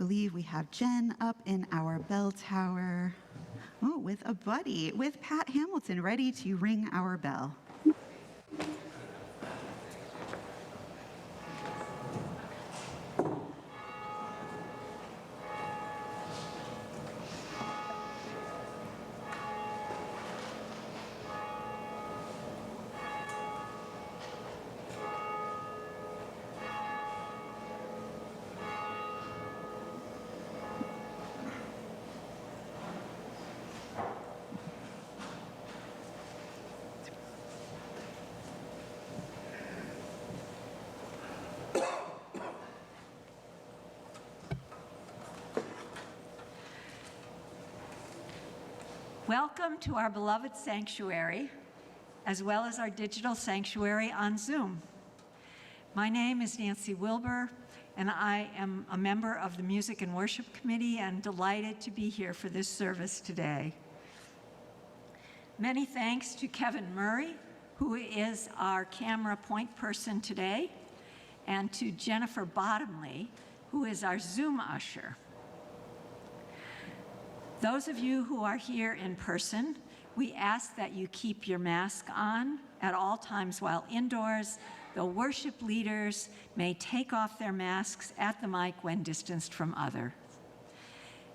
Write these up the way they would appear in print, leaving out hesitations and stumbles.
believe we have Jen up in our bell tower. Oh, with a buddy, with Pat Hamilton, ready to ring our bell. Welcome to our beloved sanctuary, as well as our digital sanctuary on Zoom. My name is Nancy Wilbur, and I am a member of the Music and Worship Committee and delighted to be here for this service today. Many thanks to Kevin Murray, who is our camera point person today, and to Jennifer Bottomley, who is our Zoom usher. Those of you who are here in person, we ask that you keep your mask on at all times while indoors. The worship leaders may take off their masks at the mic when distanced from others.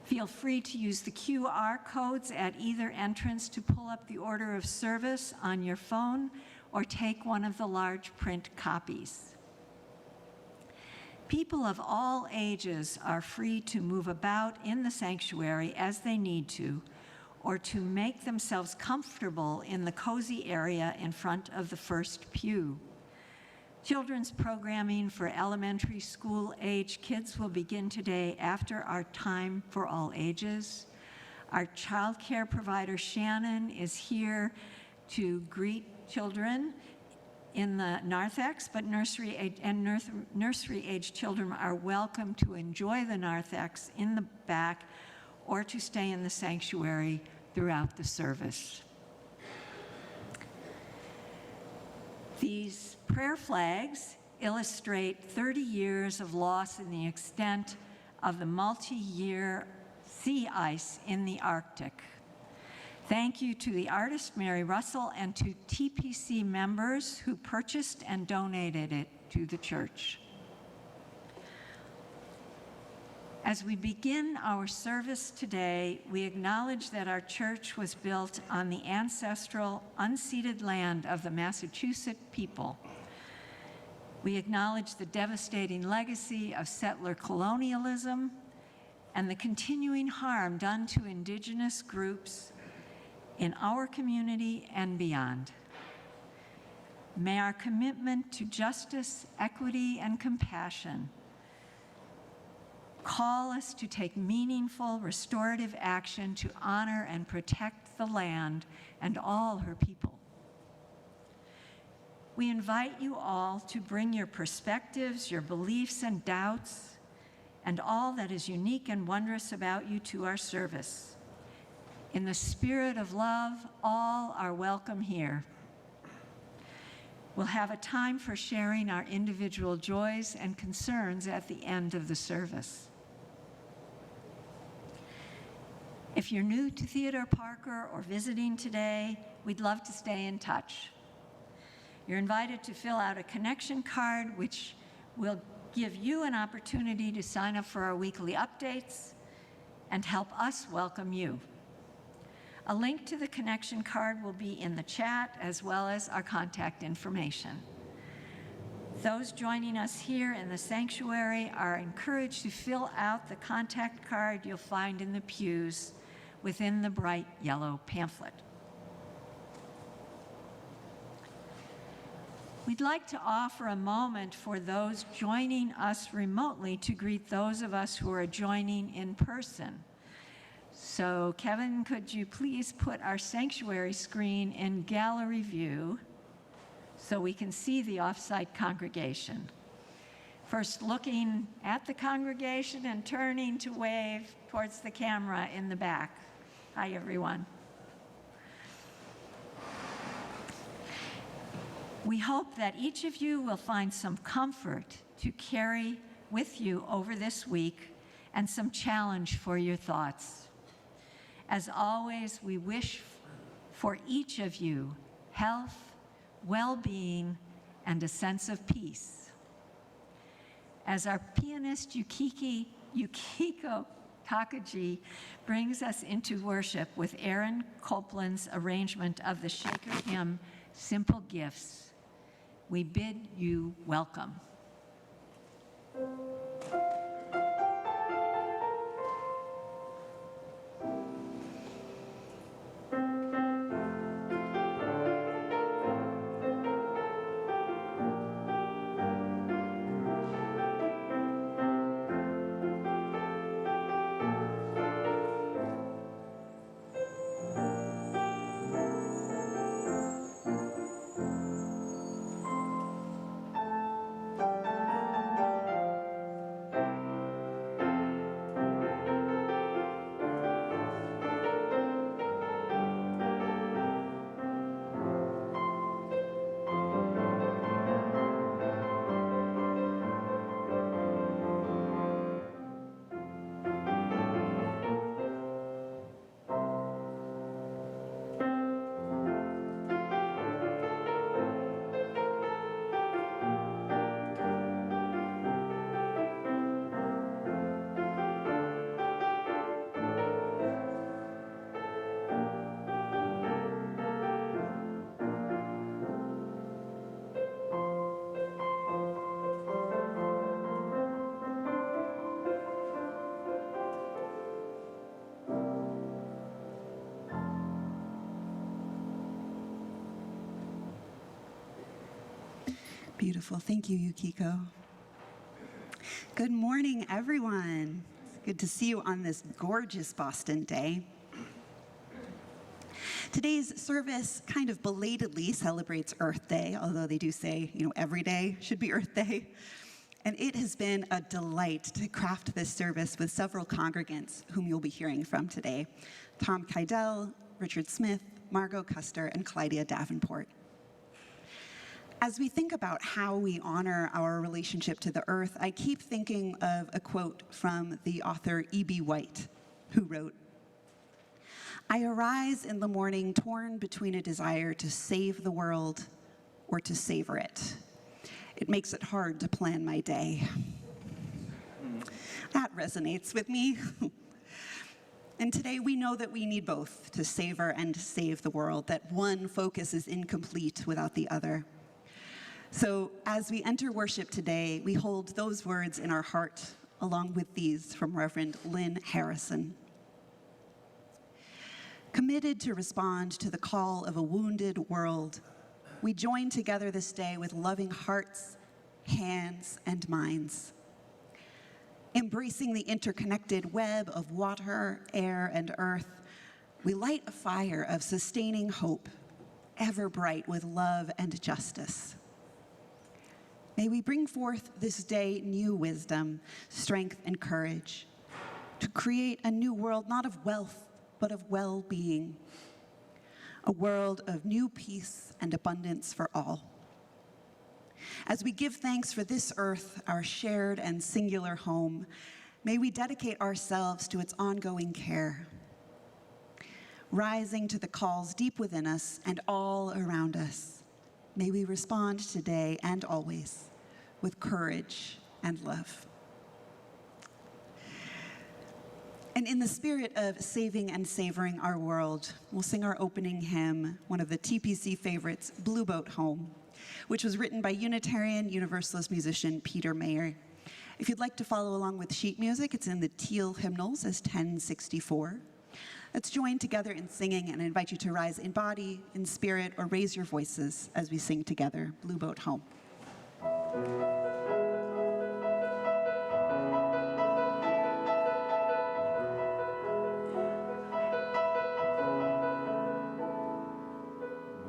Feel free to use the QR codes at either entrance to pull up the order of service on your phone or take one of the large print copies. People of all ages are free to move about in the sanctuary as they need to, or to make themselves comfortable in the cozy area in front of the first pew. Children's programming for elementary school age kids will begin today after our time for all ages. Our child care provider, Shannon, is here to greet children in the narthex, but nursery age children are welcome to enjoy the narthex in the back or to stay in the sanctuary throughout the service. These prayer flags illustrate 30 years of loss in the extent of the multi-year sea ice in the Arctic. Thank you to the artist, Mary Russell, and to TPC members who purchased and donated it to the church. As we begin our service today, we acknowledge that our church was built on the ancestral, unceded land of the Massachusetts people. We acknowledge the devastating legacy of settler colonialism and the continuing harm done to indigenous groups in our community and beyond. May our commitment to justice, equity, and compassion call us to take meaningful, restorative action to honor and protect the land and all her people. We invite you all to bring your perspectives, your beliefs and doubts, and all that is unique and wondrous about you to our service. In the spirit of love, all are welcome here. We'll have a time for sharing our individual joys and concerns at the end of the service. If you're new to Theodore Parker or visiting today, we'd love to stay in touch. You're invited to fill out a connection card, which will give you an opportunity to sign up for our weekly updates and help us welcome you. A link to the connection card will be in the chat, as well as our contact information. Those joining us here in the sanctuary are encouraged to fill out the contact card you'll find in the pews within the bright yellow pamphlet. We'd like to offer a moment for those joining us remotely to greet those of us who are joining in person. So Kevin, could you please put our sanctuary screen in gallery view so we can see the off-site congregation? First looking at the congregation and turning to wave towards the camera in the back. Hi, everyone. We hope that each of you will find some comfort to carry with you over this week and some challenge for your thoughts. As always, we wish for each of you health, well-being, and a sense of peace. As our pianist Yukiko Takagi brings us into worship with Aaron Copland's arrangement of the Shaker hymn, Simple Gifts, we bid you welcome. Beautiful. Thank you, Yukiko. Good morning, everyone. It's good to see you on this gorgeous Boston day. Today's service kind of belatedly celebrates Earth Day, although they do say, every day should be Earth Day. And it has been a delight to craft this service with several congregants whom you'll be hearing from today. Tom Keidel, Richard Smith, Margot Custer, and Clydia Davenport. As we think about how we honor our relationship to the earth, I keep thinking of a quote from the author E.B. White, who wrote, "I arise in the morning torn between a desire to save the world or to savor it. It makes it hard to plan my day." That resonates with me. And today we know that we need both to savor and to save the world, that one focus is incomplete without the other. So as we enter worship today, we hold those words in our heart, along with these from Reverend Lynn Harrison. Committed to respond to the call of a wounded world, we join together this day with loving hearts, hands, and minds. Embracing the interconnected web of water, air, and earth, we light a fire of sustaining hope, ever bright with love and justice. May we bring forth this day new wisdom, strength, and courage to create a new world, not of wealth, but of well-being, a world of new peace and abundance for all. As we give thanks for this earth, our shared and singular home, may we dedicate ourselves to its ongoing care, rising to the calls deep within us and all around us. May we respond today and always with courage and love. And in the spirit of saving and savoring our world, we'll sing our opening hymn, one of the TPC favorites, Blue Boat Home, which was written by Unitarian Universalist musician Peter Mayer. If you'd like to follow along with sheet music, it's in the teal hymnals as 1064. Let's join together in singing, and I invite you to rise in body, in spirit, or raise your voices as we sing together, Blue Boat Home.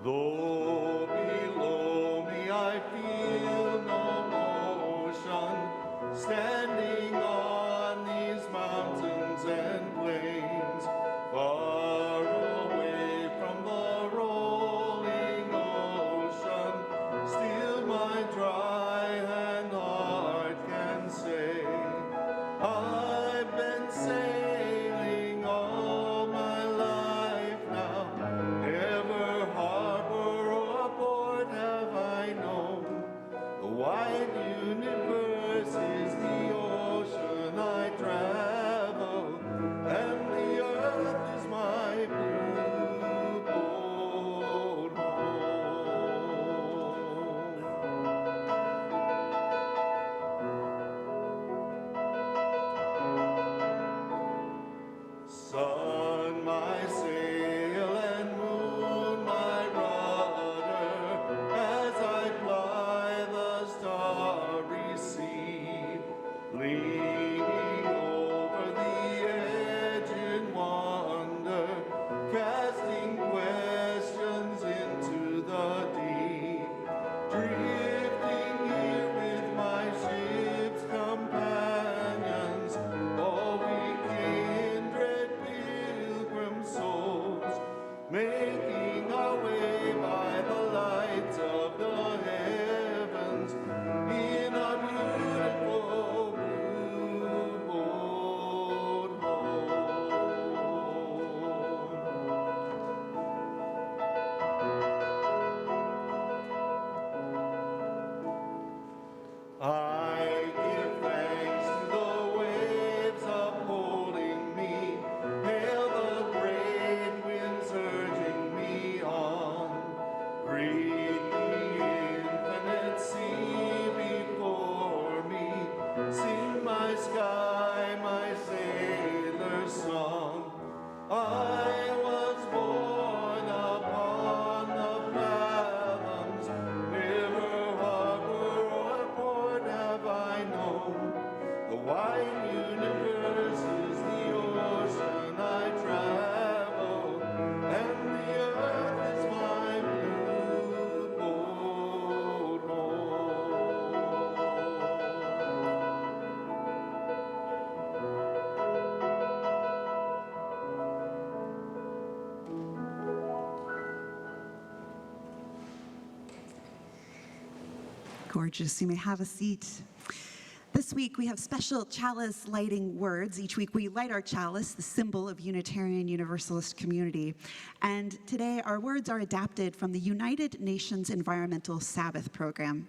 Though below me I feel no motion, standing on these mountains and plains, far away from the rolling ocean, still my dry hand Gorgeous. You may have a seat. This week we have special chalice lighting words. Each week we light our chalice, the symbol of Unitarian Universalist community. And today our words are adapted from the United Nations Environmental Sabbath program.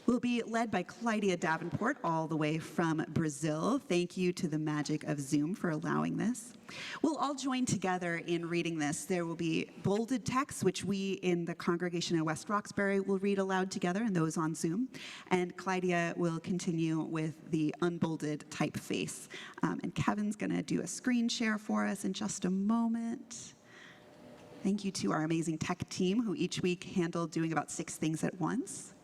We'll be led by Clydia Davenport all the way from Brazil. Thank you to the magic of Zoom for allowing this. We'll all join together in reading this. There will be bolded text, which we in the congregation in West Roxbury will read aloud together, and those on Zoom. And Clydia will continue with the unbolded typeface. And Kevin's going to do a screen share for us in just a moment. Thank you to our amazing tech team, who each week handle doing about 6 things at once.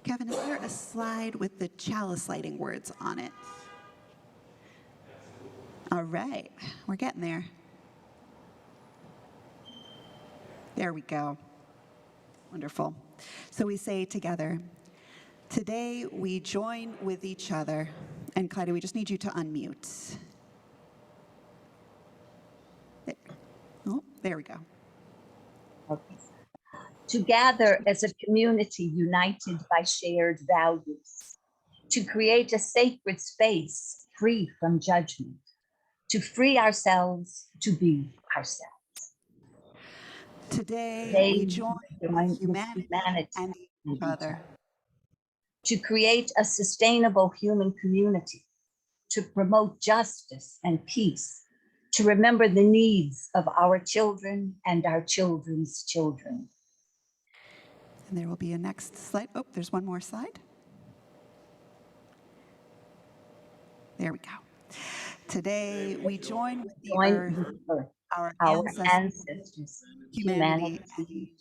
Kevin, is there a slide with the chalice lighting words on it? All right, we're getting there. There we go. Wonderful. So we say together, today we join with each other. And Clyde, we just need you to unmute. There. Oh, there we go. Okay. To gather as a community united by shared values, to create a sacred space free from judgment, to free ourselves to be ourselves. Today we join with humanity and each other. To create a sustainable human community, to promote justice and peace, to remember the needs of our children and our children's children. And there will be a next slide. Oh, there's one more slide. There we go. Today, we join with the earth, our ancestors, humanity,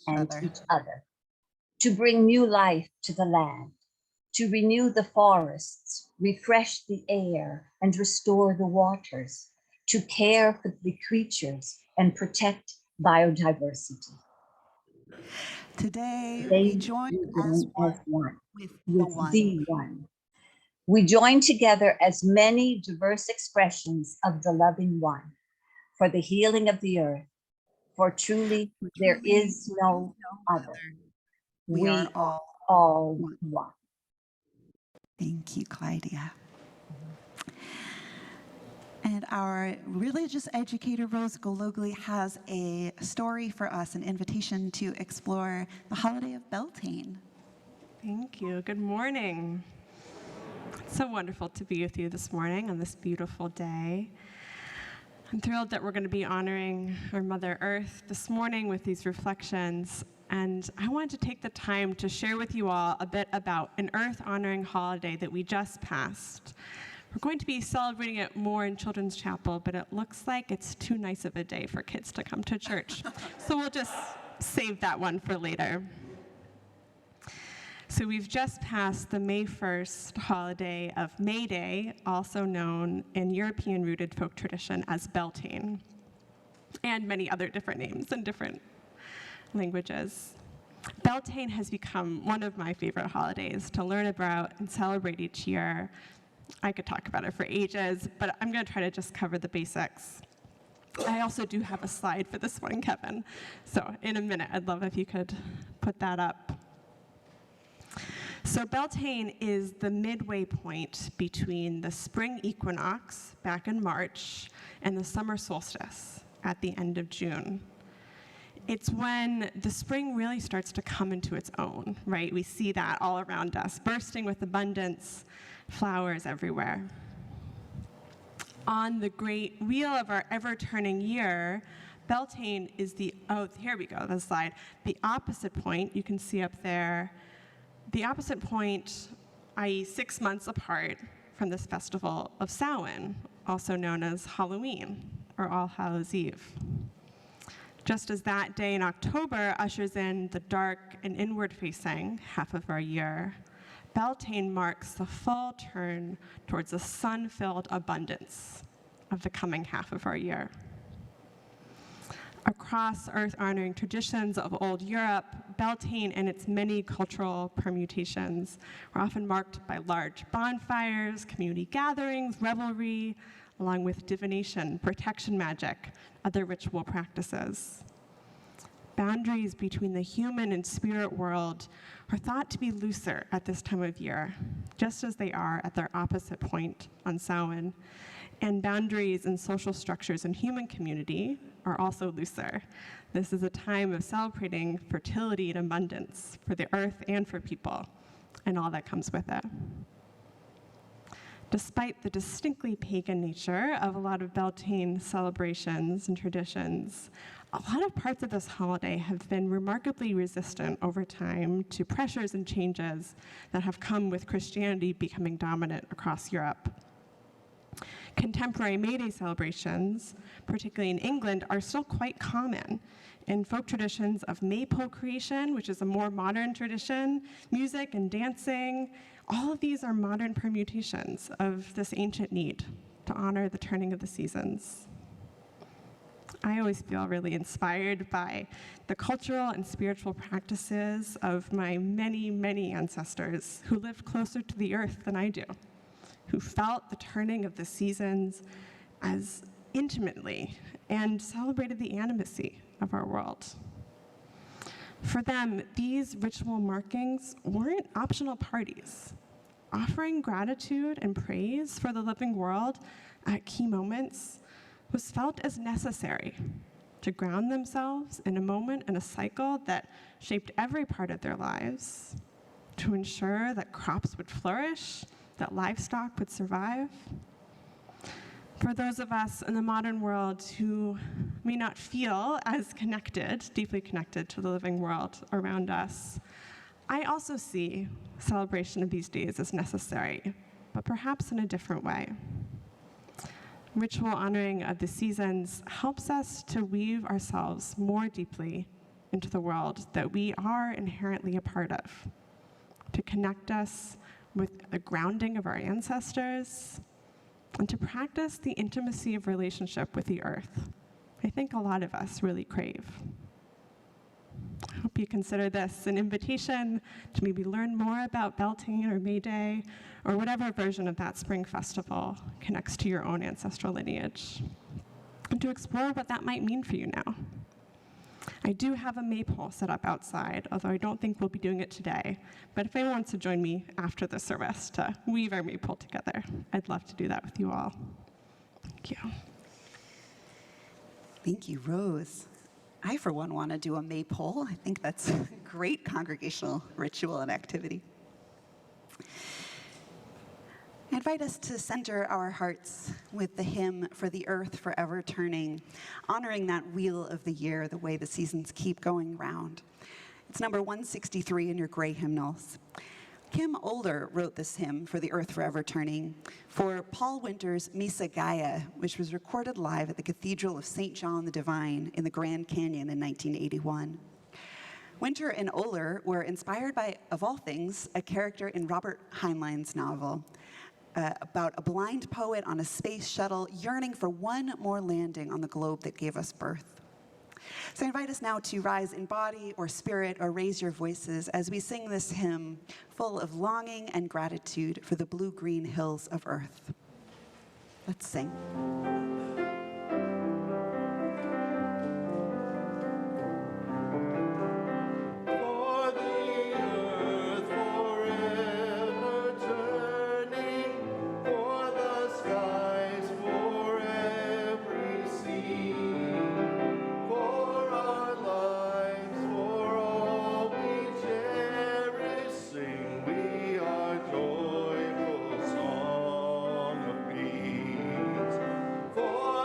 and each other, to bring new life to the land, to renew the forests, refresh the air, and restore the waters, to care for the creatures and protect biodiversity. Today we join as one with the one. We join together as many diverse expressions of the loving one for the healing of the earth, for truly there is no other. We are all one. Thank you, Clydia. And our religious educator, Rose Gologli, has a story for us, an invitation to explore the holiday of Beltane. Thank you. Good morning. It's so wonderful to be with you this morning on this beautiful day. I'm thrilled that we're going to be honoring our Mother Earth this morning with these reflections. And I wanted to take the time to share with you all a bit about an Earth-honoring holiday that we just passed. We're going to be celebrating it more in Children's Chapel, but it looks like it's too nice of a day for kids to come to church. So we'll just save that one for later. So we've just passed the May 1st holiday of May Day, also known in European-rooted folk tradition as Beltane, and many other different names in different languages. Beltane has become one of my favorite holidays to learn about and celebrate each year. I could talk about it for ages, but I'm going to try to just cover the basics. I also do have a slide for this one, Kevin. So in a minute, I'd love if you could put that up. So Beltane is the midway point between the spring equinox back in March and the summer solstice at the end of June. It's when the spring really starts to come into its own, right? We see that all around us, bursting with abundance, flowers everywhere. On the great wheel of our ever-turning year, Beltane is the, oh, here we go, the slide. The opposite point, you can see up there, the opposite point, i.e. 6 months apart from this festival of Samhain, also known as Halloween, or All Hallows Eve. Just as that day in October ushers in the dark and inward-facing half of our year, Beltane marks the full turn towards the sun-filled abundance of the coming half of our year. Across earth-honoring traditions of old Europe, Beltane and its many cultural permutations were often marked by large bonfires, community gatherings, revelry, along with divination, protection magic, other ritual practices. Boundaries between the human and spirit world are thought to be looser at this time of year, just as they are at their opposite point on Samhain. And boundaries in social structures and human community are also looser. This is a time of celebrating fertility and abundance for the earth and for people, and all that comes with it. Despite the distinctly pagan nature of a lot of Beltane celebrations and traditions, a lot of parts of this holiday have been remarkably resistant over time to pressures and changes that have come with Christianity becoming dominant across Europe. Contemporary May Day celebrations, particularly in England, are still quite common in folk traditions of maypole creation, which is a more modern tradition, music and dancing. All of these are modern permutations of this ancient need to honor the turning of the seasons. I always feel really inspired by the cultural and spiritual practices of my many, many ancestors who lived closer to the earth than I do, who felt the turning of the seasons as intimately and celebrated the animacy of our world. For them, these ritual markings weren't optional parties. Offering gratitude and praise for the living world at key moments was felt as necessary to ground themselves in a moment and a cycle that shaped every part of their lives, to ensure that crops would flourish, that livestock would survive. For those of us in the modern world who may not feel as connected, deeply connected to the living world around us, I also see celebration of these days as necessary, but perhaps in a different way. Ritual honoring of the seasons helps us to weave ourselves more deeply into the world that we are inherently a part of, to connect us with the grounding of our ancestors, and to practice the intimacy of relationship with the earth I think a lot of us really crave. I hope you consider this an invitation to maybe learn more about Beltane or May Day, or whatever version of that spring festival connects to your own ancestral lineage, and to explore what that might mean for you now. I do have a maypole set up outside, although I don't think we'll be doing it today. But if anyone wants to join me after the service to weave our maypole together, I'd love to do that with you all. Thank you. Thank you, Rose. I, for one, want to do a maypole. I think that's a great congregational ritual and activity. I invite us to center our hearts with the hymn For the Earth Forever Turning, honoring that wheel of the year, the way the seasons keep going round. It's number 163 in your gray hymnals. Kim Oler wrote this hymn, For the Earth Forever Turning, for Paul Winter's Missa Gaia, which was recorded live at the Cathedral of St. John the Divine in the Grand Canyon in 1981. Winter and Oler were inspired by, of all things, a character in Robert Heinlein's novel, about a blind poet on a space shuttle yearning for one more landing on the globe that gave us birth. So I invite us now to rise in body or spirit or raise your voices as we sing this hymn full of longing and gratitude for the blue-green hills of earth. Let's sing. For the earth forever turning, for the skies for every sea, for our lives, for all we cherish, sing we our joyful song of peace. For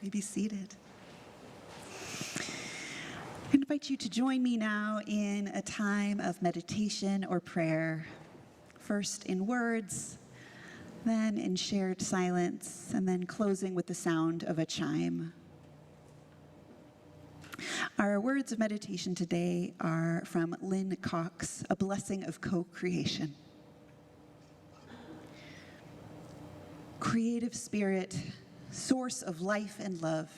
You may be seated. I invite you to join me now in a time of meditation or prayer, first in words, then in shared silence, and then closing with the sound of a chime. Our words of meditation today are from Lynn Cox, A Blessing of Co-Creation. Creative Spirit, source of life and love,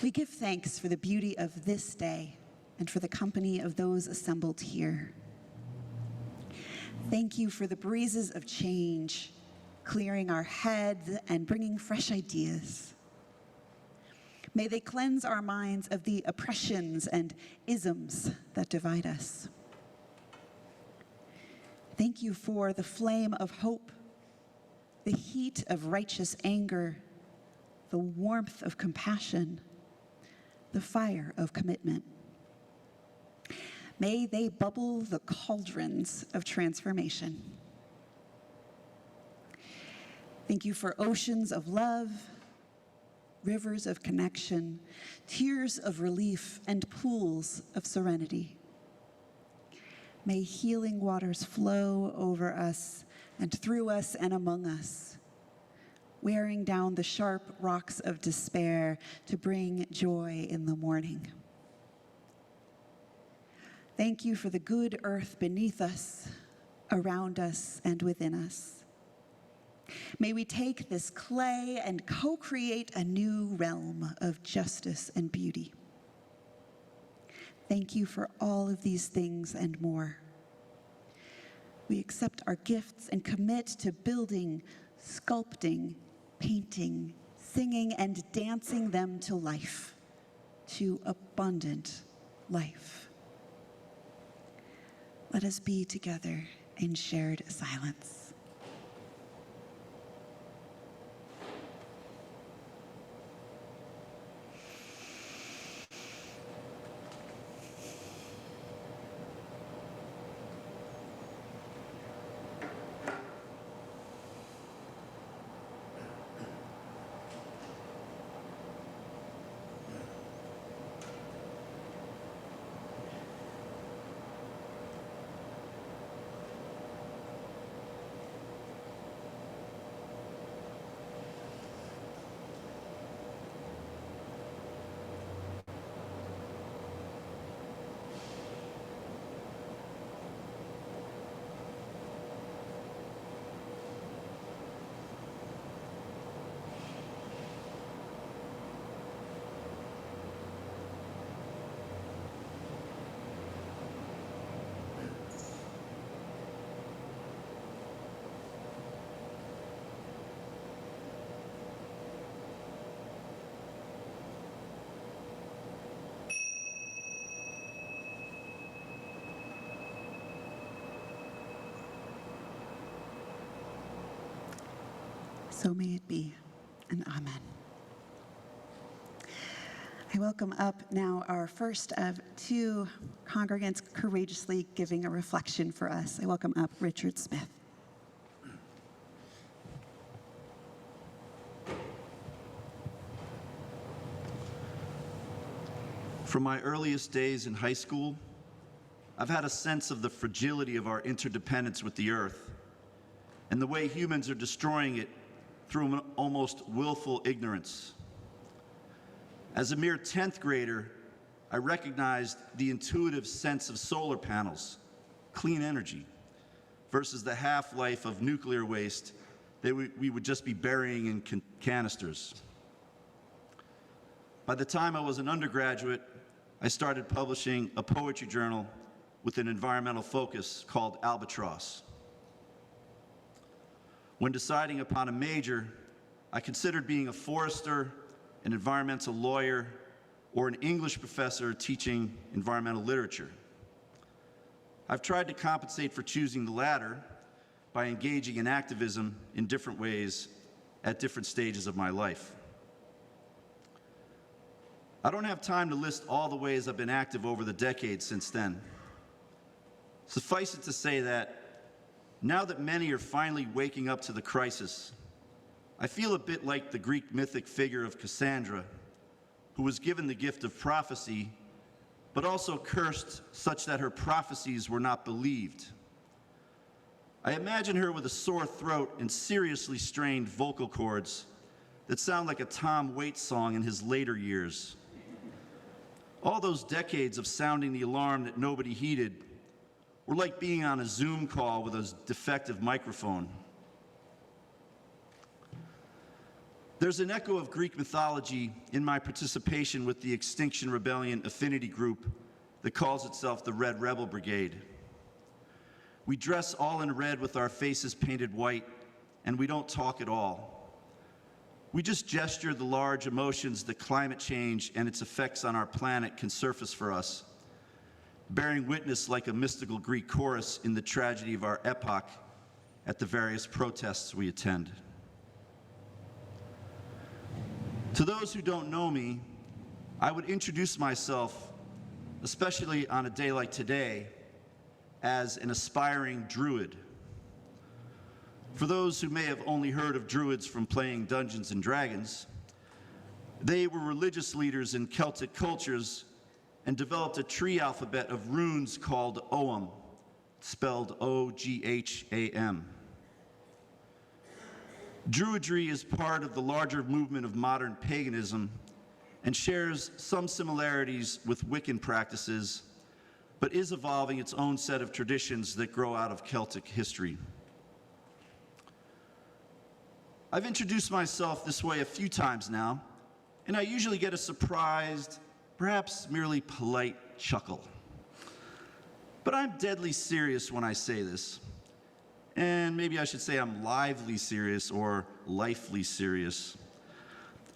we give thanks for the beauty of this day and for the company of those assembled here. Thank you for the breezes of change, clearing our heads and bringing fresh ideas. May they cleanse our minds of the oppressions and isms that divide us. Thank you for the flame of hope, the heat of righteous anger, the warmth of compassion, the fire of commitment. May they bubble the cauldrons of transformation. Thank you for oceans of love, rivers of connection, tears of relief, and pools of serenity. May healing waters flow over us and through us and among us, wearing down the sharp rocks of despair to bring joy in the morning. Thank you for the good earth beneath us, around us, and within us. May we take this clay and co-create a new realm of justice and beauty. Thank you for all of these things and more. We accept our gifts and commit to building, sculpting, painting, singing, and dancing them to life, to abundant life. Let us be together in shared silence. So may it be, and amen. I welcome up now our first of two congregants courageously giving a reflection for us. I welcome up Richard Smith. From my earliest days in high school, I've had a sense of the fragility of our interdependence with the earth and the way humans are destroying it through an almost willful ignorance. As a mere 10th grader, I recognized the intuitive sense of solar panels, clean energy, versus the half-life of nuclear waste that we would just be burying in canisters. By the time I was an undergraduate, I started publishing a poetry journal with an environmental focus called Albatross. When deciding upon a major, I considered being a forester, an environmental lawyer, or an English professor teaching environmental literature. I've tried to compensate for choosing the latter by engaging in activism in different ways at different stages of my life. I don't have time to list all the ways I've been active over the decades since then. Suffice it to say that now that many are finally waking up to the crisis, I feel a bit like the Greek mythic figure of Cassandra, who was given the gift of prophecy, but also cursed such that her prophecies were not believed. I imagine her with a sore throat and seriously strained vocal cords that sound like a Tom Waits song in his later years. All those decades of sounding the alarm that nobody heeded were like being on a Zoom call with a defective microphone. There's an echo of Greek mythology in my participation with the Extinction Rebellion affinity group that calls itself the Red Rebel Brigade. We dress all in red with our faces painted white, and we don't talk at all. We just gesture the large emotions that climate change and its effects on our planet can surface for us, bearing witness like a mystical Greek chorus in the tragedy of our epoch at the various protests we attend. To those who don't know me, I would introduce myself, especially on a day like today, as an aspiring druid. For those who may have only heard of druids from playing Dungeons and Dragons, they were religious leaders in Celtic cultures and developed a tree alphabet of runes called Ogham, spelled O-G-H-A-M. Druidry is part of the larger movement of modern paganism and shares some similarities with Wiccan practices, but is evolving its own set of traditions that grow out of Celtic history. I've introduced myself this way a few times now, and I usually get a surprised, perhaps merely polite chuckle. But I'm deadly serious when I say this. And maybe I should say I'm lively serious or lifely serious.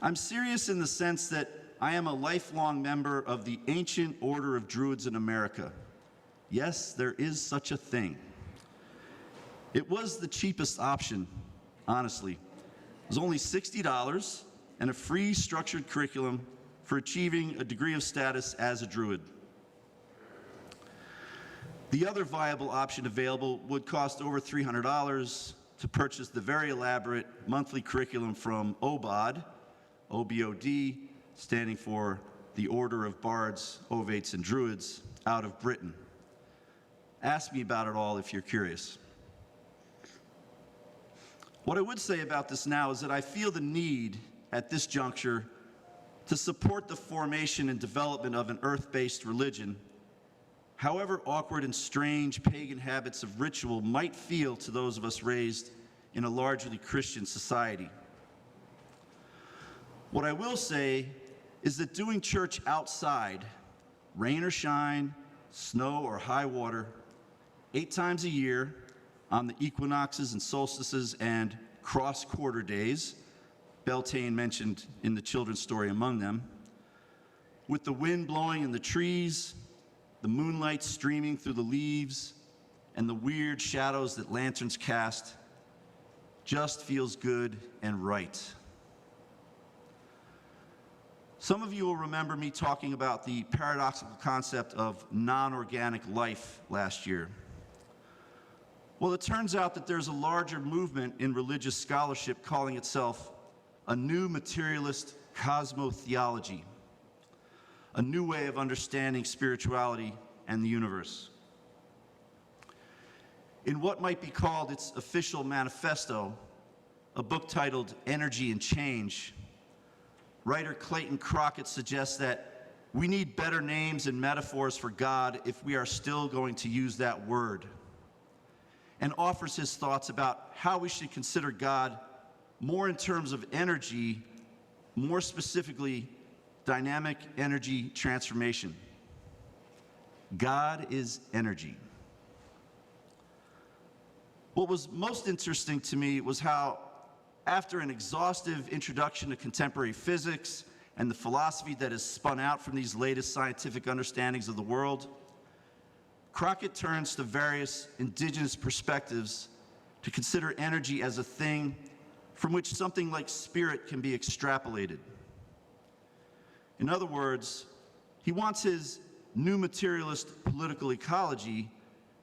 I'm serious in the sense that I am a lifelong member of the Ancient Order of Druids in America. Yes, there is such a thing. It was the cheapest option, honestly. It was only $60 and a free structured curriculum for achieving a degree of status as a Druid. The other viable option available would cost over $300 to purchase the very elaborate monthly curriculum from OBOD, O-B-O-D, standing for the Order of Bards, Ovates, and Druids, out of Britain. Ask me about it all if you're curious. What I would say about this now is that I feel the need at this juncture to support the formation and development of an earth-based religion, however awkward and strange pagan habits of ritual might feel to those of us raised in a largely Christian society. What I will say is that doing church outside, rain or shine, snow or high water, 8 times a year on the equinoxes and solstices and cross-quarter days, Beltane mentioned in the children's story among them, with the wind blowing in the trees, the moonlight streaming through the leaves, and the weird shadows that lanterns cast, just feels good and right. Some of you will remember me talking about the paradoxical concept of non-organic life last year. Well, it turns out that there's a larger movement in religious scholarship calling itself a new materialist cosmotheology, a new way of understanding spirituality and the universe. In what might be called its official manifesto, a book titled Energy and Change, writer Clayton Crockett suggests that we need better names and metaphors for God if we are still going to use that word, and offers his thoughts about how we should consider God more in terms of energy, more specifically, dynamic energy transformation. God is energy. What was most interesting to me was how, after an exhaustive introduction to contemporary physics and the philosophy that has spun out from these latest scientific understandings of the world, Crockett turns to various indigenous perspectives to consider energy as a thing from which something like spirit can be extrapolated. In other words, he wants his new materialist political ecology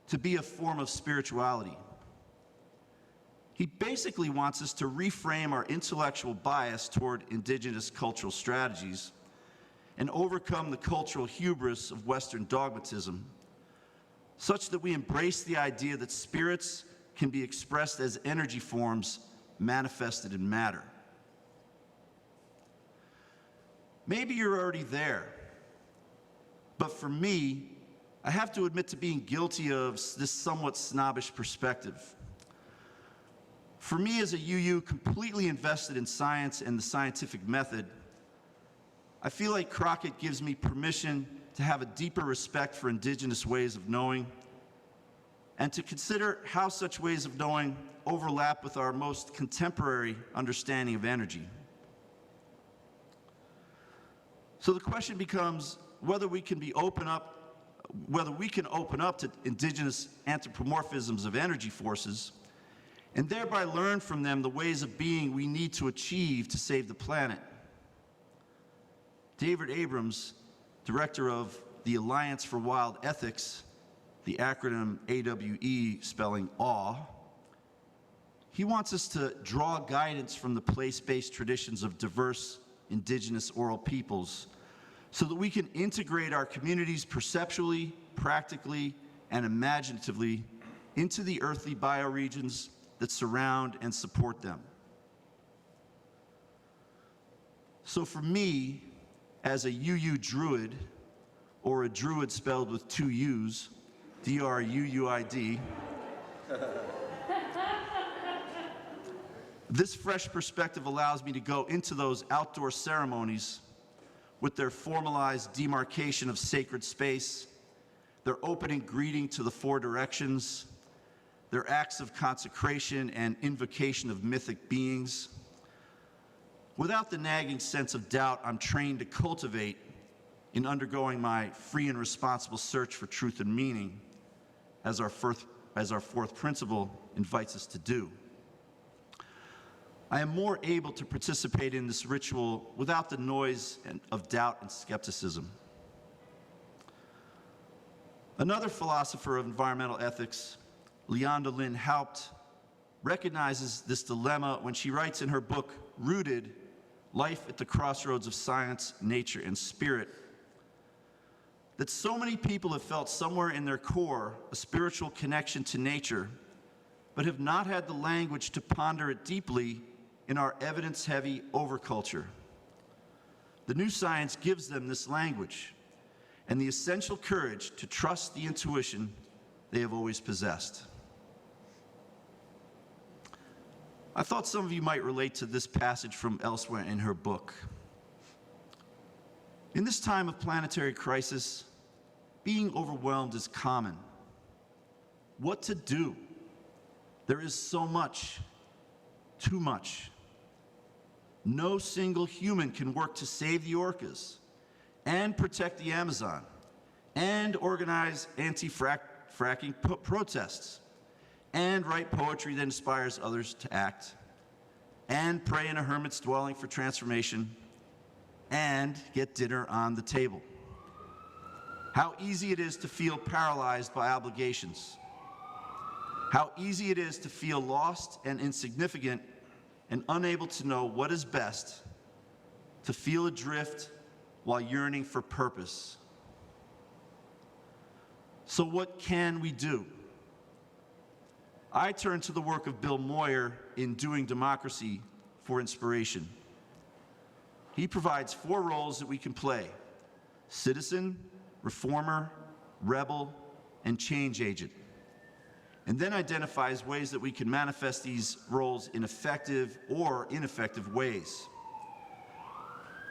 to be a form of spirituality. He basically wants us to reframe our intellectual bias toward indigenous cultural strategies and overcome the cultural hubris of Western dogmatism, such that we embrace the idea that spirits can be expressed as energy forms manifested in matter. Maybe you're already there, but for me, I have to admit to being guilty of this somewhat snobbish perspective. For me, as a UU completely invested in science and the scientific method, I feel like Crockett gives me permission to have a deeper respect for indigenous ways of knowing and to consider how such ways of knowing overlap with our most contemporary understanding of energy. So the question becomes whether we can open up to indigenous anthropomorphisms of energy forces and thereby learn from them the ways of being we need to achieve to save the planet. David Abrams, director of the Alliance for Wild Ethics, the acronym AWE spelling AWE, he wants us to draw guidance from the place-based traditions of diverse indigenous oral peoples so that we can integrate our communities perceptually, practically, and imaginatively into the earthly bioregions that surround and support them. So for me, as a UU Druid, or a Druid spelled with two U's, D-R-U-U-I-D, this fresh perspective allows me to go into those outdoor ceremonies with their formalized demarcation of sacred space, their opening greeting to the four directions, their acts of consecration and invocation of mythic beings, without the nagging sense of doubt I'm trained to cultivate in undergoing my free and responsible search for truth and meaning, as our fourth principle invites us to do. I am more able to participate in this ritual without the noise of doubt and skepticism. Another philosopher of environmental ethics, Leonda Lynn Haupt, recognizes this dilemma when she writes in her book, Rooted: Life at the Crossroads of Science, Nature, and Spirit, that so many people have felt somewhere in their core a spiritual connection to nature, but have not had the language to ponder it deeply in our evidence-heavy overculture. The new science gives them this language and the essential courage to trust the intuition they have always possessed. I thought some of you might relate to this passage from elsewhere in her book. In this time of planetary crisis, being overwhelmed is common. What to do? There is so much, too much. No single human can work to save the orcas and protect the Amazon and organize anti-fracking protests and write poetry that inspires others to act and pray in a hermit's dwelling for transformation and get dinner on the table. How easy it is to feel paralyzed by obligations. How easy it is to feel lost and insignificant and unable to know what is best, to feel adrift while yearning for purpose. So what can we do? I turn to the work of Bill Moyer in Doing Democracy for inspiration. He provides 4 roles that we can play: citizen, reformer, rebel, and change agent, and then identifies ways that we can manifest these roles in effective or ineffective ways.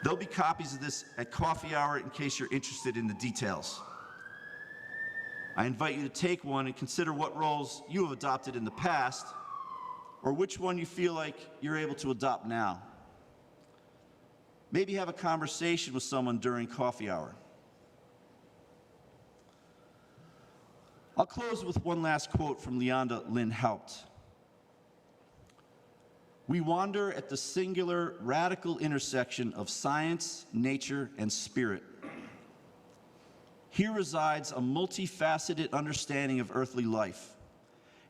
There'll be copies of this at coffee hour in case you're interested in the details. I invite you to take one and consider what roles you have adopted in the past, or which one you feel like you're able to adopt now. Maybe have a conversation with someone during coffee hour. I'll close with one last quote from Leonda Lynn Haupt. "We wander at the singular, radical intersection of science, nature, and spirit. Here resides a multifaceted understanding of earthly life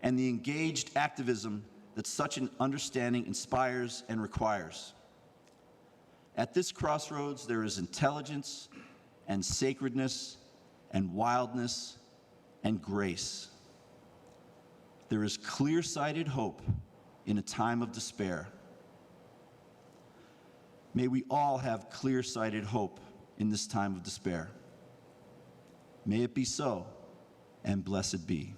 and the engaged activism that such an understanding inspires and requires. At this crossroads, there is intelligence and sacredness and wildness and grace. There is clear-sighted hope in a time of despair. May we all have clear-sighted hope in this time of despair. May it be so, and blessed be.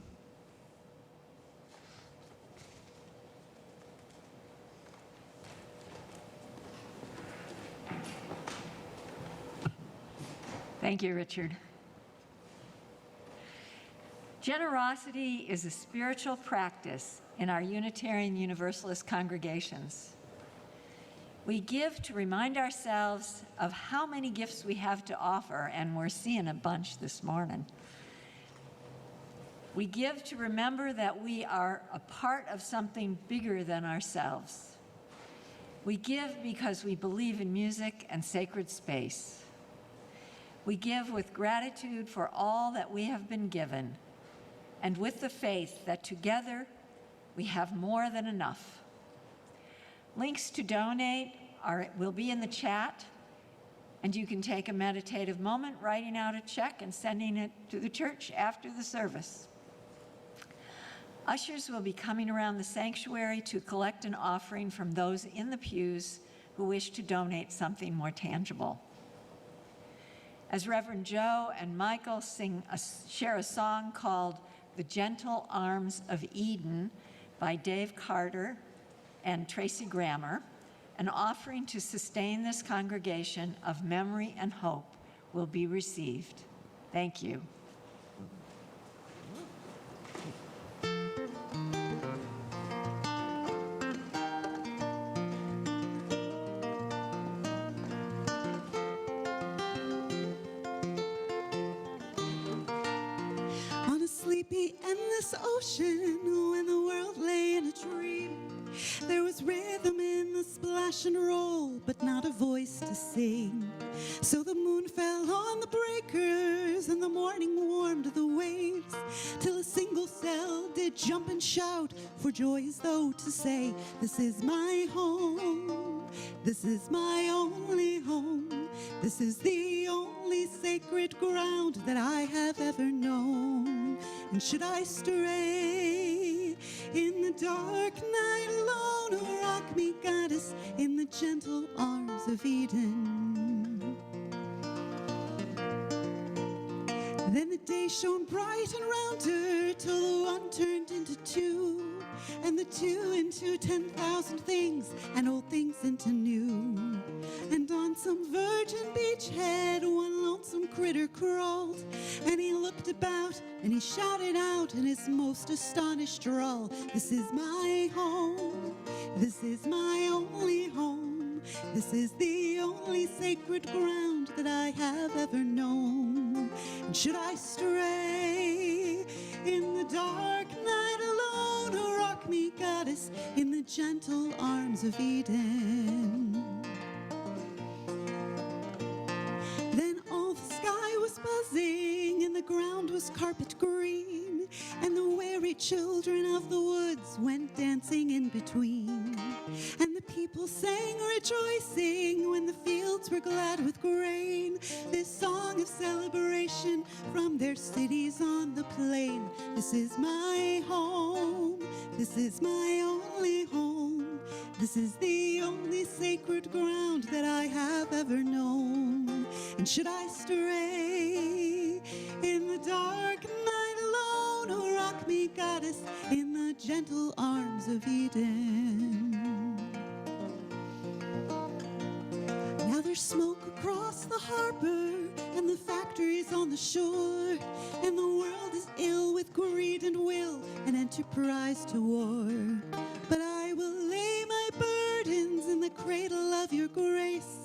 Thank you, Richard. Generosity is a spiritual practice in our Unitarian Universalist congregations. We give to remind ourselves of how many gifts we have to offer, and we're seeing a bunch this morning. We give to remember that we are a part of something bigger than ourselves. We give because we believe in music and sacred space. We give with gratitude for all that we have been given, and with the faith that together we have more than enough. Links to donate will be in the chat, and you can take a meditative moment writing out a check and sending it to the church after the service. Ushers will be coming around the sanctuary to collect an offering from those in the pews who wish to donate something more tangible. As Reverend Joe and Michael share a song called "The Gentle Arms of Eden" by Dave Carter and Tracy Grammer, an offering to sustain this congregation of memory and hope will be received. Thank you. On a sleepy, endless ocean, when the world lay in a dream, there was rhythm in the splash and roll, but not a voice to sing. So the moon fell on the breakers, and the morning warmed the waves, till a single cell did jump and shout for joy as though to say, "This is my home, this is my only home, this is the only sacred ground that I have ever known. And should I stray in the dark night alone, oh, rock me, goddess, in the gentle arms of Eden." Then the day shone bright and round her, till the one turned into two, and the two into 10,000 things, and old things into new. And on some virgin beach head, one lonesome critter crawled, and he looked about, and he shouted out in his most astonished drawl, "This is my home, this is my only home, this is the only sacred ground that I have ever known. And should I stray in the dark night alone, oh, rock me, goddess, in the gentle arms of Eden." Then all the sky was buzzing, and the ground was carpet green, and the weary children of the woods went dancing in between. And the people sang rejoicing when the fields were glad with grain, this song of celebration from their cities on the plain. "This is my home, this is my only home, this is the only sacred ground that I have ever known. And should I stray in the dark night alone, oh, rock me, goddess, in the gentle arms of Eden." Now there's smoke across the harbor, and the factories on the shore, and the world is ill with greed and will and enterprise to war. But I will lay my burdens in the cradle of your grace,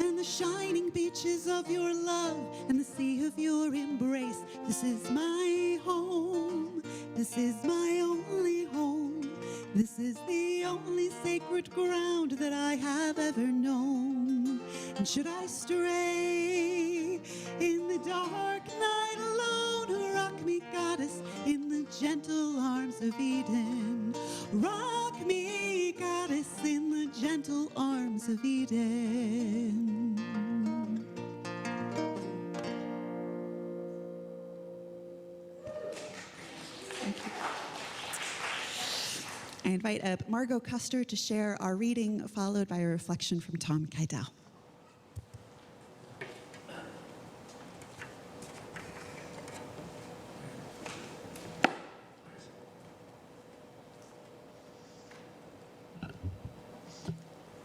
and the shining beaches of your love, and the sea of your embrace. This is my home, this is my only home, this is the only sacred ground that I have ever known. And should I stray in the dark night alone, oh, rock me, goddess, in the gentle arms of Eden. Rock me, goddess, in the gentle arms of Eden. I invite up Margot Custer to share our reading, followed by a reflection from Tom Keidel.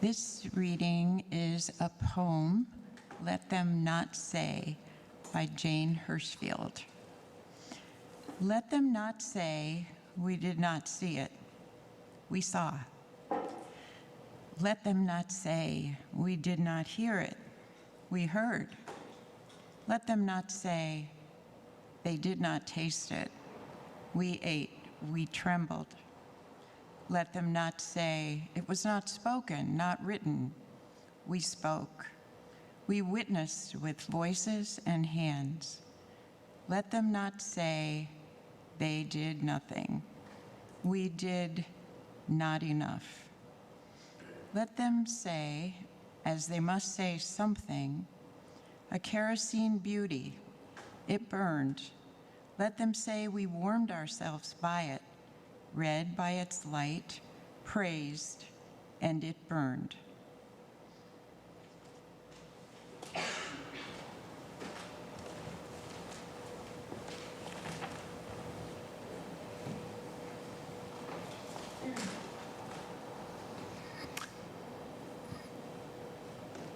This reading is a poem, Let Them Not Say, by Jane Hirschfield. Let them not say, we did not see it. We saw. Let them not say, we did not hear it. We heard. Let them not say, they did not taste it. We ate, we trembled. Let them not say, it was not spoken, not written. We spoke. We witnessed with voices and hands. Let them not say, they did nothing. We did not enough. Let them say, as they must say something, a kerosene beauty, it burned. Let them say we warmed ourselves by it, read by its light, praised, and it burned.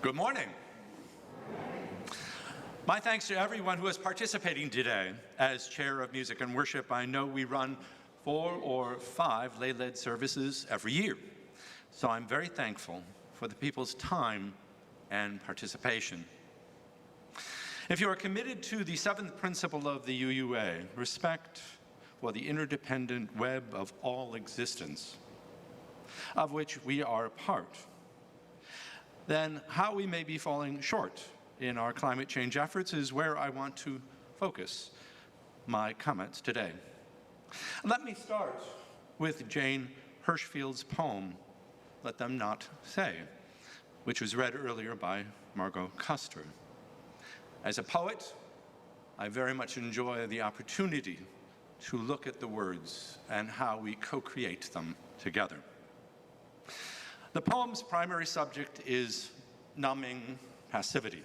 Good morning. My thanks to everyone who is participating today. As chair of music and worship, I know we run 4 or 5 lay-led services every year. So I'm very thankful for the people's time and participation. If you are committed to the 7th principle of the UUA, respect for the interdependent web of all existence, of which we are a part, then how we may be falling short in our climate change efforts is where I want to focus my comments today. Let me start with Jane Hirschfield's poem, Let Them Not Say, which was read earlier by Margot Custer. As a poet, I very much enjoy the opportunity to look at the words and how we co-create them together. The poem's primary subject is numbing passivity.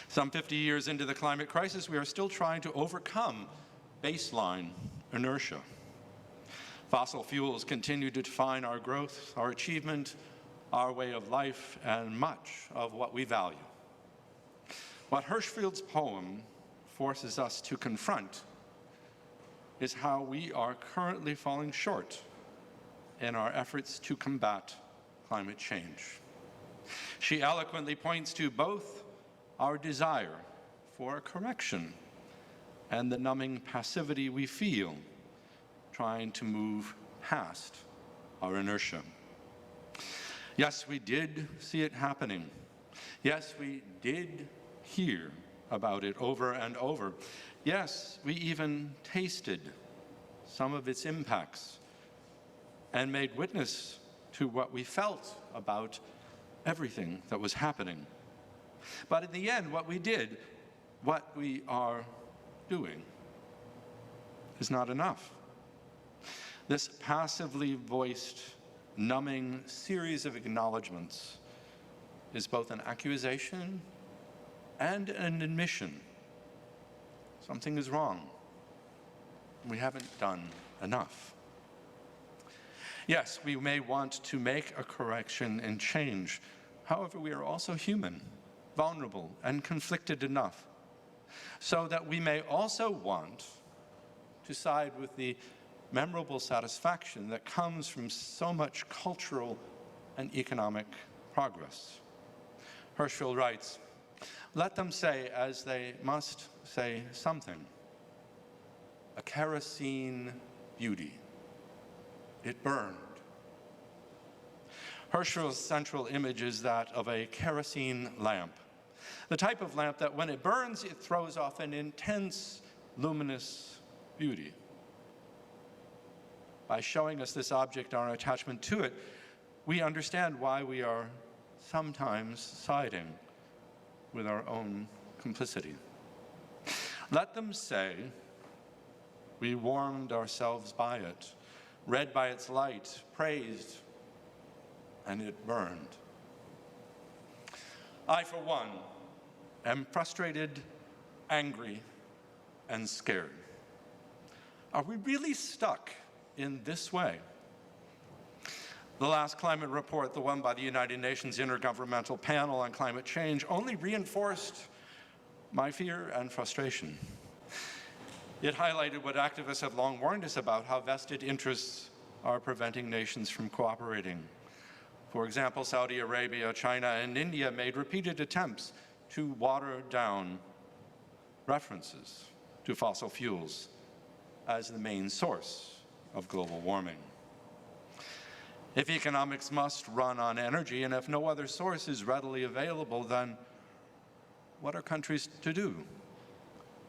Some 50 years into the climate crisis, we are still trying to overcome baseline inertia. Fossil fuels continue to define our growth, our achievement, our way of life, and much of what we value. What Hirschfield's poem forces us to confront is how we are currently falling short in our efforts to combat climate change. She eloquently points to both our desire for a correction and the numbing passivity we feel trying to move past our inertia. Yes, we did see it happening. Yes, we did hear about it over and over. Yes, we even tasted some of its impacts and made witness to what we felt about everything that was happening. But in the end, what we are doing is not enough. This passively voiced, numbing series of acknowledgments is both an accusation and an admission. Something is wrong. We haven't done enough. Yes, we may want to make a correction and change. However, we are also human, vulnerable, and conflicted enough so that we may also want to side with the memorable satisfaction that comes from so much cultural and economic progress. Hirschfield writes, "Let them say, as they must say something, a kerosene beauty. It burned." Hirschfield's central image is that of a kerosene lamp, the type of lamp that when it burns, it throws off an intense, luminous beauty. by showing us this object, our attachment to it, we understand why we are sometimes siding with our own complicity. Let them say, we warmed ourselves by it, read by its light, praised, and it burned. I, for one, am frustrated, angry, and scared. Are we really stuck in this way? The last climate report, the one by the United Nations Intergovernmental Panel on Climate Change, only reinforced my fear and frustration. It highlighted what activists have long warned us about, how vested interests are preventing nations from cooperating. For example, Saudi Arabia, China, and India made repeated attempts to water down references to fossil fuels as the main source of global warming. If economics must run on energy, and if no other source is readily available, then what are countries to do?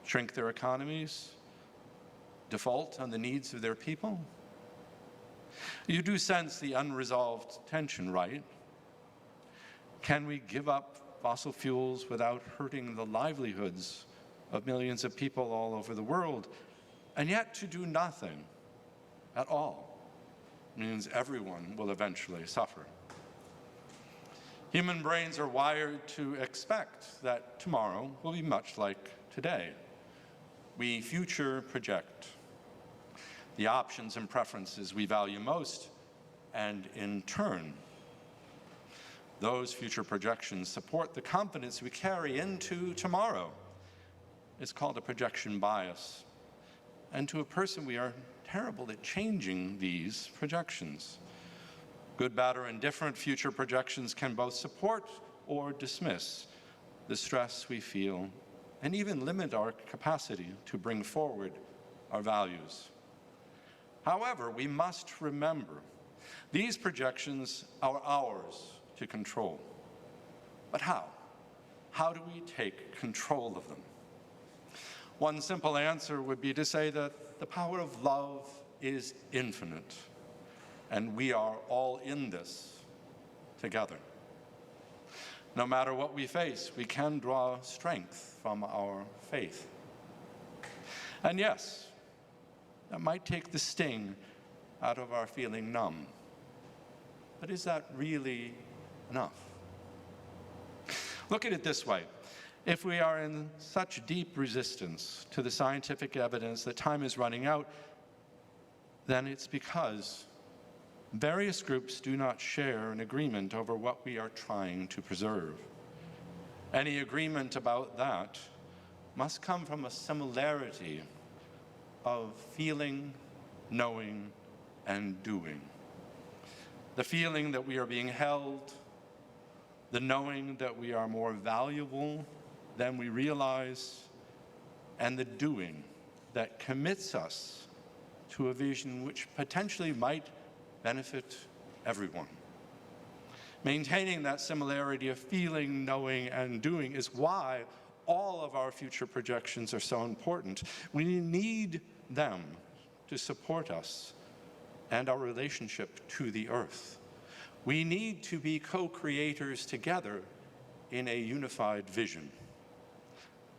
Shrink their economies? Default on the needs of their people? You do sense the unresolved tension, right? Can we give up fossil fuels without hurting the livelihoods of millions of people all over the world? And yet to do nothing at all means everyone will eventually suffer. Human brains are wired to expect that tomorrow will be much like today. We future project the options and preferences we value most, and in turn, those future projections support the confidence we carry into tomorrow. It's called a projection bias. And to a person, we are terrible at changing these projections. Good, bad, or indifferent, future projections can both support or dismiss the stress we feel and even limit our capacity to bring forward our values. However, we must remember these projections are ours to control. But how? How do we take control of them? One simple answer would be to say that the power of love is infinite, and we are all in this together. No matter what we face, we can draw strength from our faith. And yes, that might take the sting out of our feeling numb. But is that really enough? Look at it this way. If we are in such deep resistance to the scientific evidence that time is running out, then it's because various groups do not share an agreement over what we are trying to preserve. Any agreement about that must come from a similarity of feeling, knowing, and doing. The feeling that we are being held, the knowing that we are more valuable than we realize, and the doing that commits us to a vision which potentially might benefit everyone. Maintaining that similarity of feeling, knowing, and doing is why all of our future projections are so important. We need them to support us and our relationship to the earth. We need to be co-creators together in a unified vision.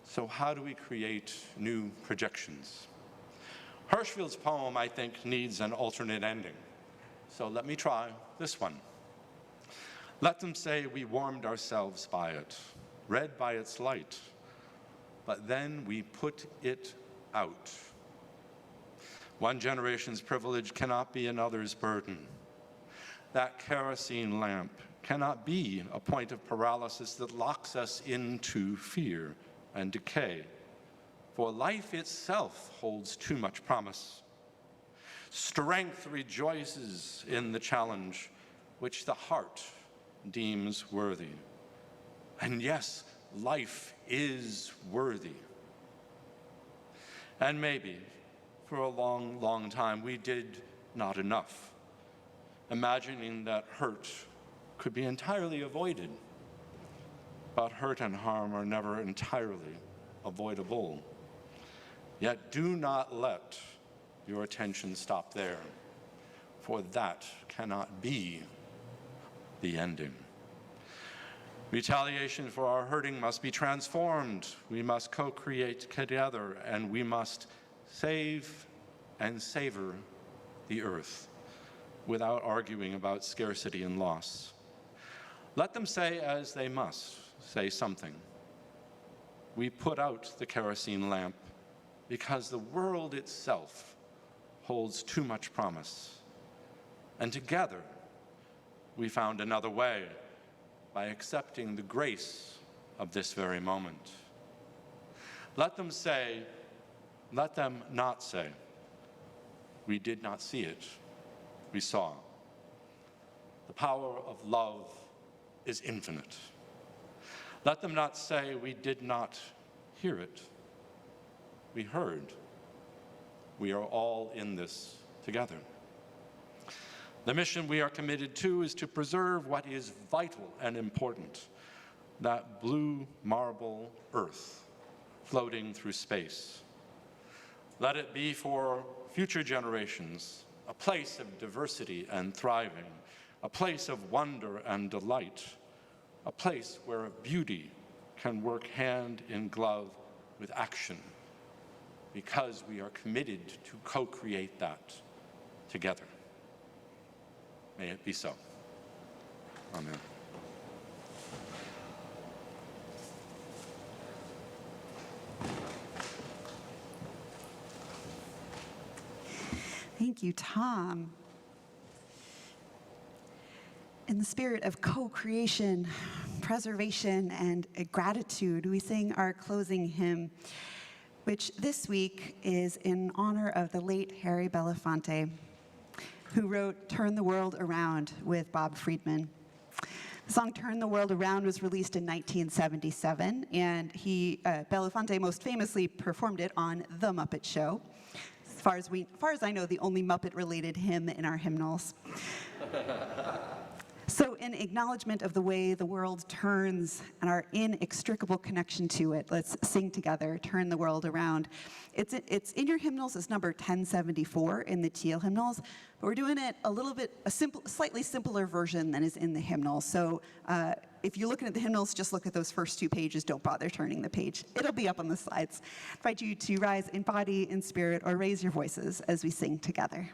So how do we create new projections? Hirschfield's poem, I think, needs an alternate ending. So let me try this one. Let them say we warmed ourselves by it, read by its light, but then we put it out. One generation's privilege cannot be another's burden. That kerosene lamp cannot be a point of paralysis that locks us into fear and decay, for life itself holds too much promise. Strength rejoices in the challenge which the heart deems worthy. And yes, life is worthy. And maybe for a long, long time we did not enough, imagining that hurt could be entirely avoided. But hurt and harm are never entirely avoidable. Yet do not let your attention stop there. for that cannot be the ending. Retaliation for our hurting must be transformed. We must co-create together, and we must save and savor the earth without arguing about scarcity and loss. Let them say as they must, say something. We put out the kerosene lamp because the world itself holds too much promise. And together, we found another way by accepting the grace of this very moment. Let them say, let them not say, we did not see it, we saw. The power of love is infinite. Let them not say, we did not hear it, we heard. We are all in this together. The mission we are committed to is to preserve what is vital and important, that blue marble earth floating through space. Let it be for future generations a place of diversity and thriving, a place of wonder and delight, a place where beauty can work hand in glove with action, because we are committed to co-create that together. May it be so. Amen. Thank you, Tom. In the spirit of co-creation, preservation, and gratitude, we sing our closing hymn, which this week is in honor of the late Harry Belafonte, who wrote Turn the World Around with Bob Friedman. The song Turn the World Around was released in 1977, and Belafonte most famously performed it on The Muppet Show. As far as I know, the only Muppet-related hymn in our hymnals. So in acknowledgement of the way the world turns and our inextricable connection to it, let's sing together, Turn the World Around. It's in your hymnals as number 1074 in the Teal hymnals, but we're doing it a slightly simpler version than is in the hymnals. So if you're looking at the hymnals, just look at those first two pages. Don't bother turning the page. It'll be up on the slides. I invite you to rise in body, in spirit, or raise your voices as we sing together.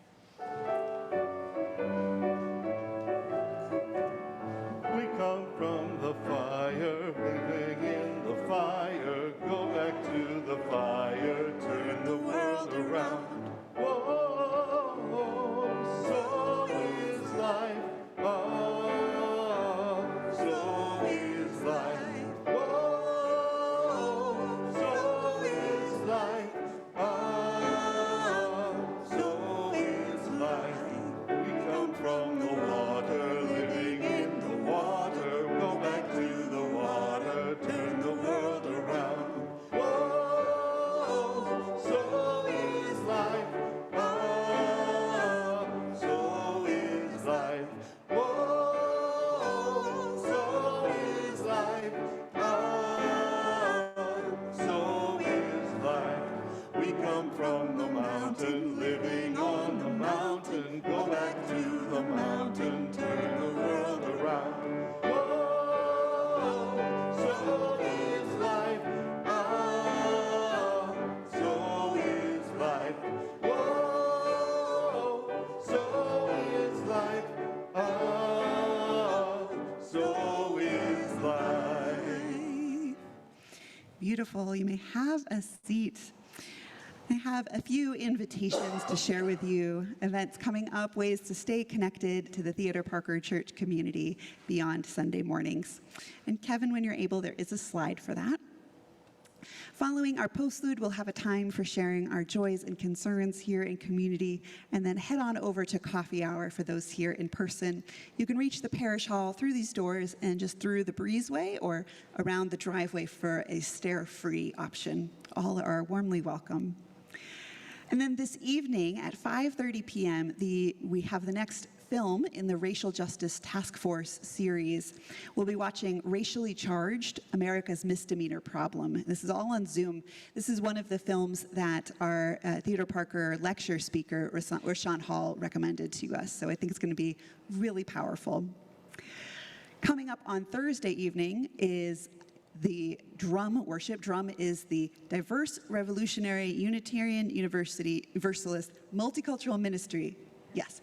We come from the fire, living in the fire. Go back to the fire, turn the world around. Whoa, so is life. Oh, so is life. Whoa, so is life. Oh, so is life. We come from the water, living in the water. Go back to the water, turn the world around. Whoa, so is life. Oh, so is life. Whoa, so is life. Oh, so is life. We come from the mountain, living on the mountain. Go back to the mountain, turn the world around. Whoa, so is life. Ah, so is life. Whoa, so is life. Ah, so is life. Beautiful. You may have a seat. I have a few invitations to share with you, events coming up, ways to stay connected to the Theodore Parker Church community beyond Sunday mornings. And Kevin, when you're able, there is a slide for that. Following our postlude, we'll have a time for sharing our joys and concerns here in community, and then head on over to coffee hour for those here in person. You can reach the parish hall through these doors and just through the breezeway or around the driveway for a stair-free option. All are warmly welcome. And then this evening at 5:30 p.m., we have the next film in the Racial Justice Task Force series. We'll be watching Racially Charged, America's Misdemeanor Problem. This is all on Zoom. This is one of the films that our Theodore Parker lecture speaker, Rashawn Hall, recommended to us. So I think it's going to be really powerful. Coming up on Thursday evening is the drum worship. Drum is the Diverse Revolutionary Unitarian Universalist Multicultural Ministry. Yes.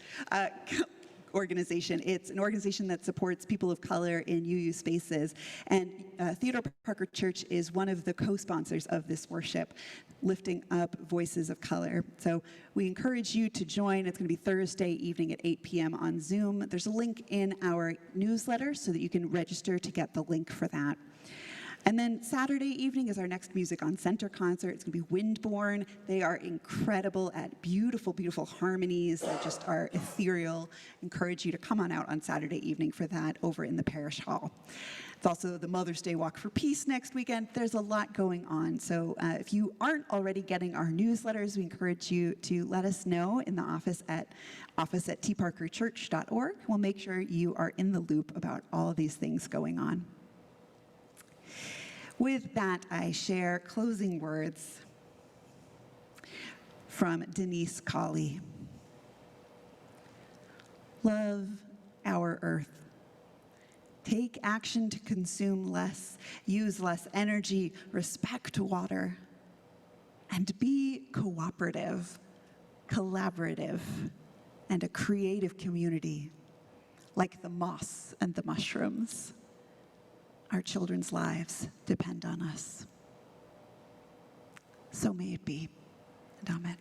Organization. It's an organization that supports people of color in UU spaces. And Theodore Parker Church is one of the co-sponsors of this worship, lifting up voices of color. So we encourage you to join. It's going to be Thursday evening at 8 p.m. on Zoom. There's a link in our newsletter so that you can register to get the link for that. And then Saturday evening is our next Music on Center concert. It's going to be Windborne. They are incredible at beautiful, beautiful harmonies that just are ethereal. Encourage you to come on out on Saturday evening for that over in the Parish Hall. It's also the Mother's Day Walk for Peace next weekend. There's a lot going on. So if you aren't already getting our newsletters, we encourage you to let us know in the office at tparkerchurch.org. We'll make sure you are in the loop about all of these things going on. With that, I share closing words from Denise Colley. Love our earth. Take action to consume less, use less energy, respect water, and be cooperative, collaborative, and a creative community, like the moss and the mushrooms. Our children's lives depend on us. So may it be, and amen.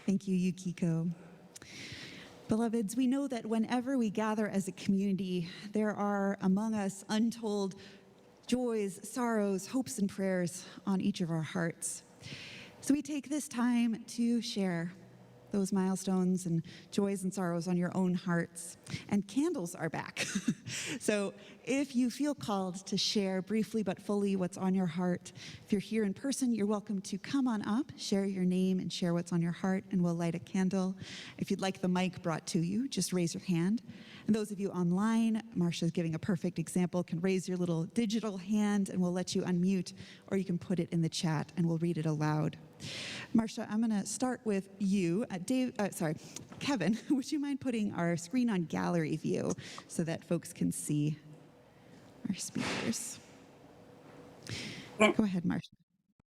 Thank you, Yukiko. Beloveds, we know that whenever we gather as a community, there are among us untold joys, sorrows, hopes, and prayers on each of our hearts. So we take this time to share those milestones and joys and sorrows on your own hearts. And candles are back. So if you feel called to share briefly but fully what's on your heart, if you're here in person, you're welcome to come on up, share your name, and share what's on your heart, and we'll light a candle. If you'd like the mic brought to you, just raise your hand. And those of you online, Marcia's giving a perfect example, can raise your little digital hand and we'll let you unmute, or you can put it in the chat and we'll read it aloud. Marcia, I'm going to start with you. Kevin, would you mind putting our screen on gallery view so that folks can see our speakers? Go ahead, Marcia.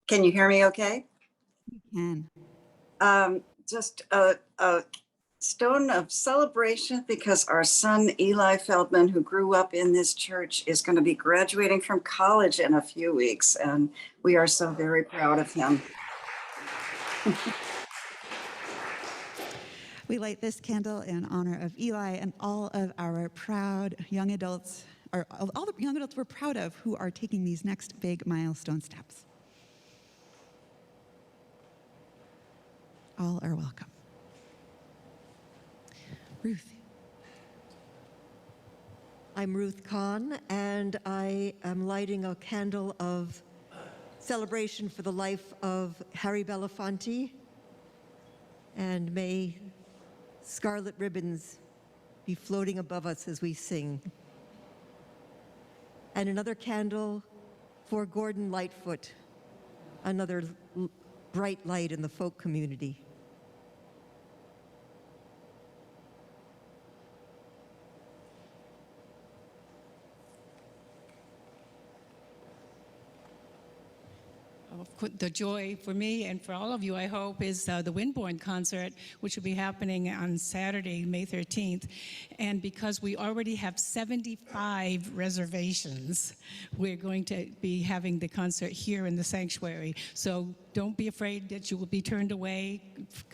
Can you hear me okay? You can. Just a stone of celebration because our son Eli Feldman, who grew up in this church, is going to be graduating from college in a few weeks, and we are so very proud of him. We light this candle in honor of Eli and all of our proud young adults, or all the young adults we're proud of who are taking these next big milestone steps. All are welcome. Ruth. I'm Ruth Kahn, and I am lighting a candle of celebration for the life of Harry Belafonte, and may scarlet ribbons be floating above us as we sing. And another candle for Gordon Lightfoot, another bright light in the folk community. The joy for me and for all of you, I hope, is the Windborne concert, which will be happening on Saturday, May 13th. And because we already have 75 reservations, we're going to be having the concert here in the sanctuary. So don't be afraid that you will be turned away.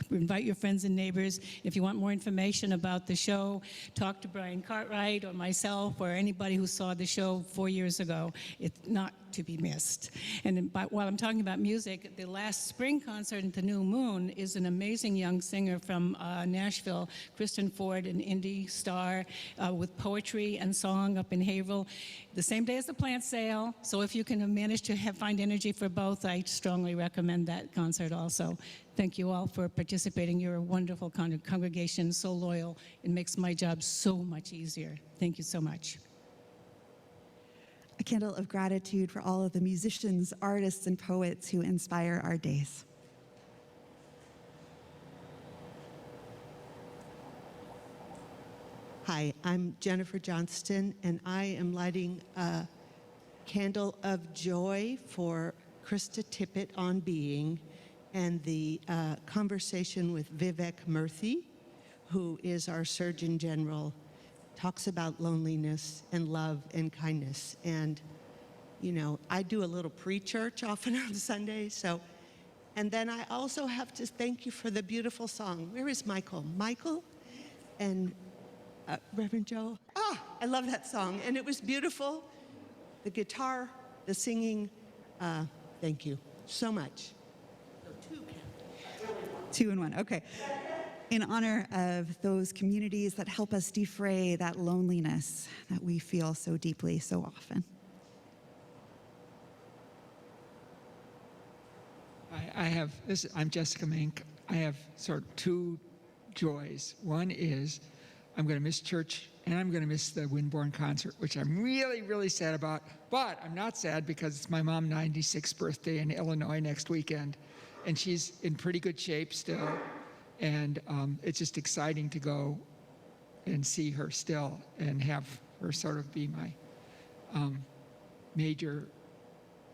Invite your friends and neighbors. If you want more information about the show, talk to Brian Cartwright or myself or anybody who saw the show 4 years ago. It's not to be missed. And while I'm talking about music, the last spring concert at the New Moon is an amazing young singer from Nashville, Kristen Ford, an indie star with poetry and song up in Haverhill. The same day as the plant sale, so if you can manage to find energy for both, I strongly recommend that concert also. Thank you all for participating. You're a wonderful congregation, so loyal. It makes my job so much easier. Thank you so much. A candle of gratitude for all of the musicians, artists, and poets who inspire our days. Hi, I'm Jennifer Johnston, and I am lighting a candle of joy for Krista Tippett on being and the conversation with Vivek Murthy, who is our Surgeon General, talks about loneliness and love and kindness. And, you know, I do a little pre-church often on Sundays, so. And then I also have to thank you for the beautiful song. Where is Michael? Michael and Reverend Joe. I love that song, and it was beautiful. The guitar, the singing, thank you so much. So 2 in 1, okay. In honor of those communities that help us defray that loneliness that we feel so deeply, so often. I'm Jessica Mink. I have sort of 2 joys. One is I'm going to miss church and I'm going to miss the Windborne concert, which I'm really, really sad about. But I'm not sad because it's my mom's 96th birthday in Illinois next weekend, and she's in pretty good shape still. And it's just exciting to go and see her still and have her sort of be my major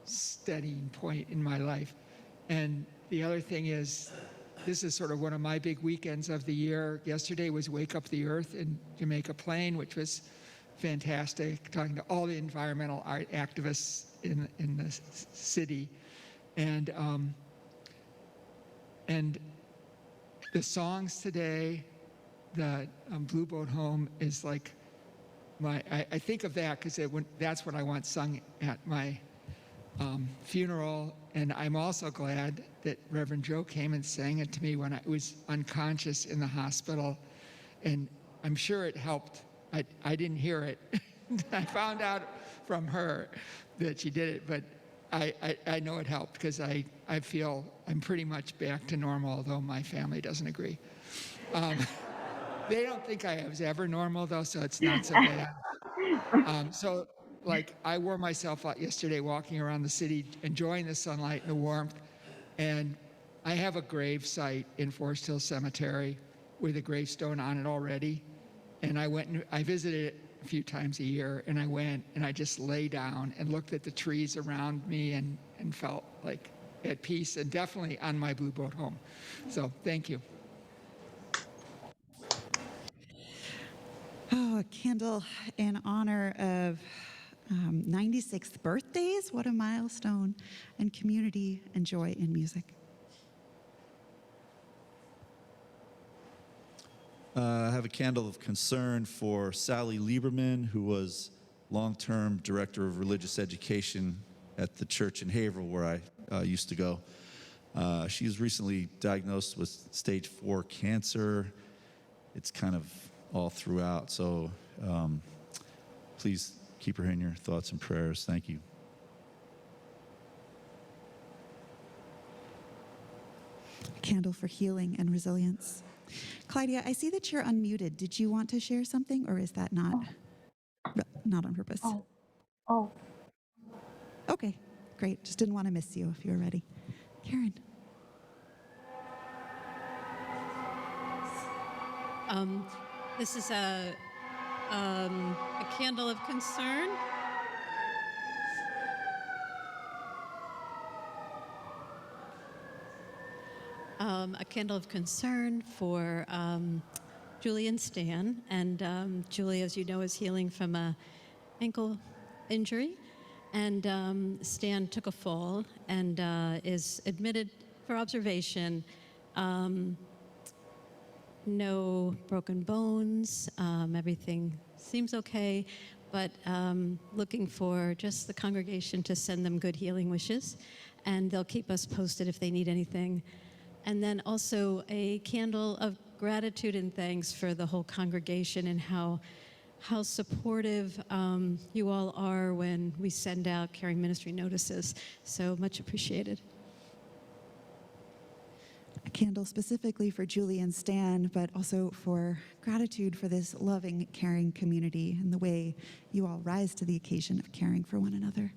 steadying point in my life. And the other thing is, this is sort of one of my big weekends of the year. Yesterday was Wake Up the Earth in Jamaica Plain, which was fantastic, talking to all the environmental art activists in the city. And the songs today, the Blue Boat Home is like I think of that because that's what I want sung at my funeral, and I'm also glad that Reverend Joe came and sang it to me when I was unconscious in the hospital, and I'm sure it helped. I didn't hear it. I found out from her that she did it, but I know it helped because I feel I'm pretty much back to normal, although my family doesn't agree. They don't think I was ever normal, though, so it's not so bad. So, like, I wore myself out yesterday walking around the city, enjoying the sunlight and the warmth, and I have a grave site in Forest Hill Cemetery with a gravestone on it already, and I went and I visited it a few times a year, and I went and I just lay down and looked at the trees around me and felt like at peace, and definitely on my blue boat home. So, thank you. Oh, a candle in honor of 96th birthdays. What a milestone. And community and joy in music. I have a candle of concern for Sally Lieberman, who was long-term director of religious education at the church in Haverhill, where I used to go. She was recently diagnosed with stage 4 cancer. It's kind of all throughout, so please keep her in your thoughts and prayers. Thank you. A candle for healing and resilience. Claudia, I see that you're unmuted. Did you want to share something, or is that not on purpose? Oh. Okay, great. Just didn't want to miss you if you were ready. Karen. This is a candle of concern. A candle of concern for Julie and Stan. And Julie, as you know, is healing from a ankle injury. And Stan took a fall and is admitted for observation. No broken bones. Everything seems okay, but looking for just the congregation to send them good healing wishes, and they'll keep us posted if they need anything. And then also a candle of gratitude and thanks for the whole congregation and how supportive you all are when we send out caring ministry notices. So much appreciated. A candle specifically for Julie and Stan, but also for gratitude for this loving, caring community and the way you all rise to the occasion of caring for one another.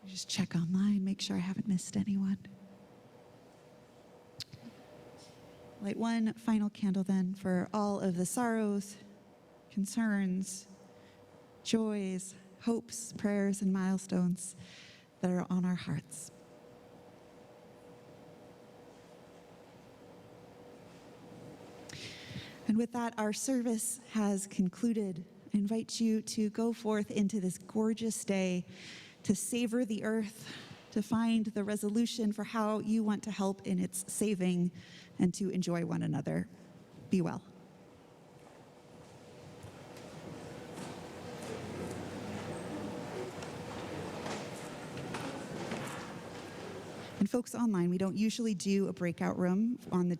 Just check online, make sure I haven't missed anyone. Light one final candle then for all of the sorrows, concerns, joys, hopes, prayers, and milestones that are on our hearts. And with that, our service has concluded. I invite you to go forth into this gorgeous day to savor the earth, to find the resolution for how you want to help in its saving, and to enjoy one another. Be well. And folks online, we don't usually do a breakout room on the